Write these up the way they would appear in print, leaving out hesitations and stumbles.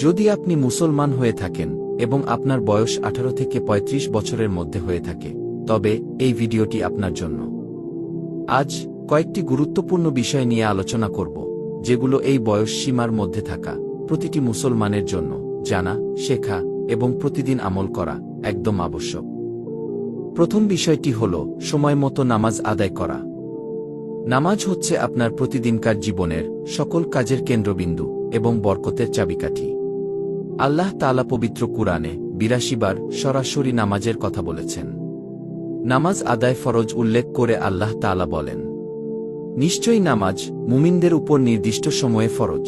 যদি আপনি মুসলমান হয়ে থাকেন এবং আপনার বয়স 18 থেকে 35 বছরের মধ্যে হয়ে থাকে, তবে এই ভিডিওটি আপনার জন্য। আজ কয়েকটি গুরুত্বপূর্ণ বিষয় নিয়ে আলোচনা করব, যেগুলো এই বয়স সীমার মধ্যে থাকা প্রতিটি মুসলমানের জন্য জানা, শেখা এবং প্রতিদিন আমল করা একদম আবশ্যক। প্রথম বিষয়টি হল সময়মতো নামাজ আদায় করা। নামাজ হচ্ছে আপনার প্রতিদিনকার জীবনের সকল কাজের কেন্দ্রবিন্দু এবং বরকতের চাবিকাঠি। আল্লাহ তাআলা পবিত্র কুরআনে ৮২ বার সরাসরি নামাজের কথা বলেছেন। নামাজ আদায় ফরজ উল্লেখ করে আল্লাহ তাআলা বলেন, নিশ্চয়ই নামাজ মুমিনদের উপর নির্দিষ্ট সময়ে ফরজ।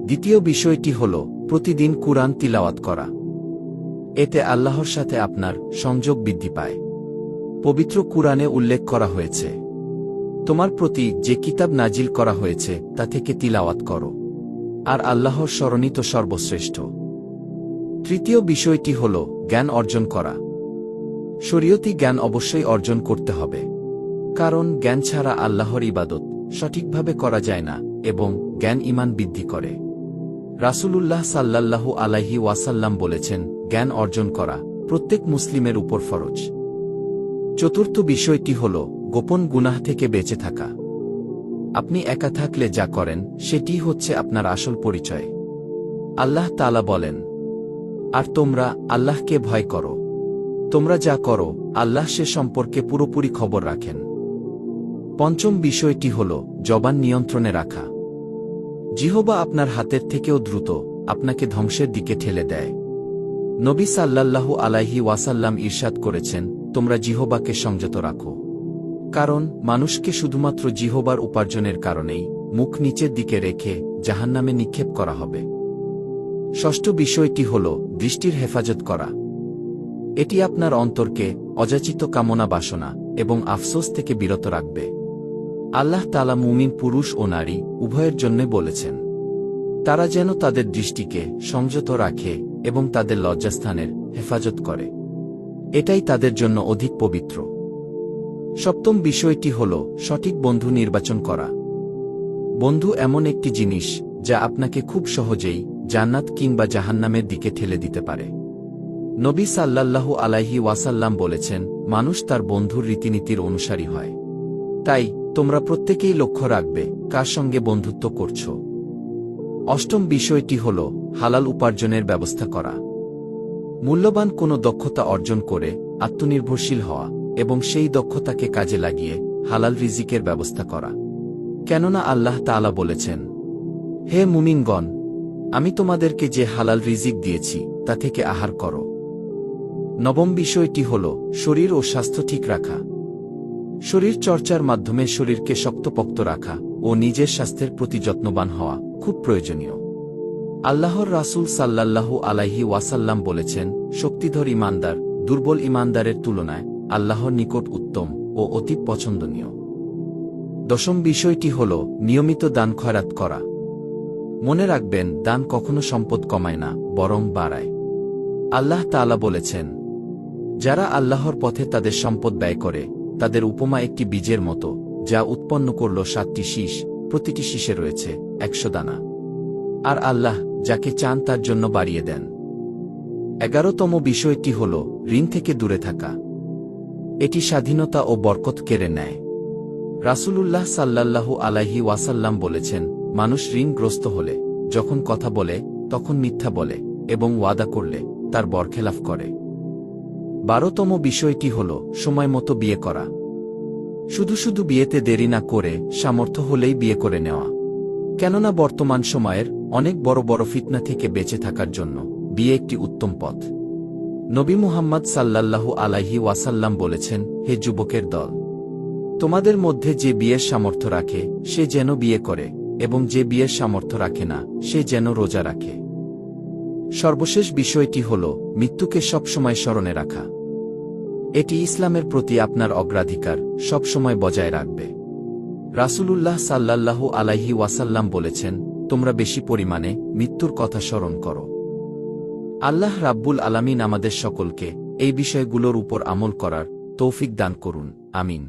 দ্বিতীয় বিষয়টি হল প্রতিদিন কুরআন তিলাওয়াত করা। এতে আল্লাহর সাথে আপনার সংযোগ বৃদ্ধি পায়। পবিত্র কুরআনে উল্লেখ করা হয়েছে, তোমার প্রতি যে কিতাব নাজিল করা হয়েছে তা থেকে তিলাওয়াত করো, আর আল্লাহর স্মরণই তো সর্বশ্রেষ্ঠ। তৃতীয় বিষয়টি হল জ্ঞান অর্জন করা। শরীয়তি জ্ঞান অবশ্যই অর্জন করতে হবে, কারণ জ্ঞান ছাড়া আল্লাহর ইবাদত সঠিকভাবে করা যায় না এবং জ্ঞান ঈমান বৃদ্ধি করে। রাসূলুল্লাহ সাল্লাল্লাহু আলাইহি ওয়াসাল্লাম বলেছেন, জ্ঞান অর্জন করা প্রত্যেক মুসলিমের উপর ফরজ। চতুর্থ বিষয়টি হল গোপন গুনাহ থেকে বেঁচে থাকা। আপনি একা থাকলে যা করেন সেটিই হচ্ছে আপনার আসল পরিচয়। আল্লাহ তাআলা বলেন, আর তোমরা আল্লাহকে ভয় করো। তোমরা যা করো আল্লাহ সে সম্পর্কে পুরোপুরি খবর রাখেন। পঞ্চম বিষয়টি হল জবান নিয়ন্ত্রণে রাখা। জিহবা আপনার হাতের থেকেও দ্রুত আপনাকে ধ্বংসের দিকে ঠেলে দেয়। নবী সাল্লাল্লাহু আলাইহি ওয়াসাল্লাম ইরশাদ করেছেন, তোমরা জিহবাকে সংযত রাখো, কারণ মানুষকে শুধুমাত্র জিহবার উপার্জনের কারণেই মুখ নিচের দিকে রেখে জাহান্নামে নিক্ষেপ করা হবে। ষষ্ঠ বিষয়টি হল দৃষ্টির হেফাজত করা। এটি আপনার অন্তরকে অযাচিত কামনা বাসনা এবং আফসোস থেকে বিরত রাখবে। আল্লাহ তাআলা মুমিন পুরুষ ও নারী উভয়ের জন্য বলেছেন, তারা যেন তাদের দৃষ্টিকে সংযত রাখে এবং তাদের লজ্জাস্থানের হেফাজত করে। এটাই তাদের জন্য অধিক পবিত্র। সপ্তম বিষয়টি হল সঠিক বন্ধু নির্বাচন করা। বন্ধু এমন একটি জিনিস যা আপনাকে খুব সহজেই জান্নাত কিংবা জাহান্নামের দিকে ঠেলে দিতে পারে। নবী সাল্লাল্লাহু আলাইহি ওয়াসাল্লাম বলেছেন, মানুষ তার বন্ধুর রীতিনীতির অনুসারী হয়। তাই তোমরা প্রত্যেকেই লক্ষ্য রাখবে কার সঙ্গে বন্ধুত্ব করছ। অষ্টম বিষয়টি হল হালাল উপার্জনের ব্যবস্থা করা। মূল্যবান কোনো দক্ষতা অর্জন করে আত্মনির্ভরশীল হওয়া এবং সেই দক্ষতাকে কাজে লাগিয়ে হালাল রিজিকের ব্যবস্থা করা। কেননা আল্লাহ তাআলা বলেছেন, হে মুমিনগণ, আমি তোমাদেরকে যে হালাল রিজিক দিয়েছি তা থেকে আহার করো। নবম বিষয়টি হল শরীর ও স্বাস্থ্য ঠিক রাখা। শরীর চর্চার মাধ্যমে শরীরকে শক্তপোক্ত রাখা ও নিজের স্বাস্থ্যের প্রতি যত্নবান হওয়া খুব প্রয়োজনীয়। আল্লাহর রাসূল সাল্লাল্লাহু আলাইহি ওয়াসাল্লাম বলেছেন, শক্তিধর ঈমানদার দুর্বল ঈমানদারের তুলনায় আল্লাহর নিকট উত্তম ও অতি পছন্দনীয়। দশম বিষয়টি হল নিয়মিত দান খয়রাত করা। মনে রাখবেন, দান কখনো সম্পদ কমায় না, বরং বাড়ায়। আল্লাহ তাআলা বলেছেন, যারা আল্লাহর পথে তাদের সম্পদ ব্যয় করে তাদের উপমা একটি বীজের মতো, যা উৎপন্ন করল 7টি শীষ, প্রতিটি শীষে রয়েছে 100 দানা। আর আল্লাহ যাকে চান তার জন্য বাড়িয়ে দেন। 11তম বিষয়টি হল ঋণ থেকে দূরে থাকা। এটি স্বাধীনতা ও বরকত কেড়ে নেয়। রাসূলুল্লাহ সাল্লাল্লাহু আলাইহি ওয়াসাল্লাম বলেছেন, মানুষ ঋণগ্রস্ত হলে যখন কথা বলে তখন মিথ্যা বলে এবং ওয়াদা করলে তার বরখেলাফ করে। 12তম বিষয়টি হল সময় মতো বিয়ে করা। শুধু শুধু বিয়েতে দেরি না করে সামর্থ্য হলেই বিয়ে করে নেওয়া। কেননা বর্তমান সময়ের অনেক বড় বড় ফিতনা থেকে বেঁচে থাকার জন্য বিয়ে একটি উত্তম পথ। নবী মুহাম্মদ সাল্লাল্লাহু আলাইহি ওয়াসাল্লাম বলেছেন, হে যুবকের দল, তোমাদের মধ্যে যে বিয়ের সামর্থ্য রাখে সে যেন বিয়ে করে, এবং যে বিয়ের সামর্থ্য রাখে না সে যেন রোজা রাখে। সর্বশেষ বিষয়টি হল মৃত্যুকে সবসময় স্মরণে রাখা। এটি ইসলামের প্রতি আপনার অগ্রাধিকার সবসময় বজায় রাখবে। রাসূলুল্লাহ সাল্লাল্লাহু আলাইহি ওয়াসাল্লাম বলেছেন, তোমরা বেশি পরিমাণে মৃত্যুর কথা স্মরণ করো। আল্লাহ রাব্বুল আলামিন আমাদের সকলকে এই বিষয়গুলোর উপর আমল করার তৌফিক দান করুন। আমিন।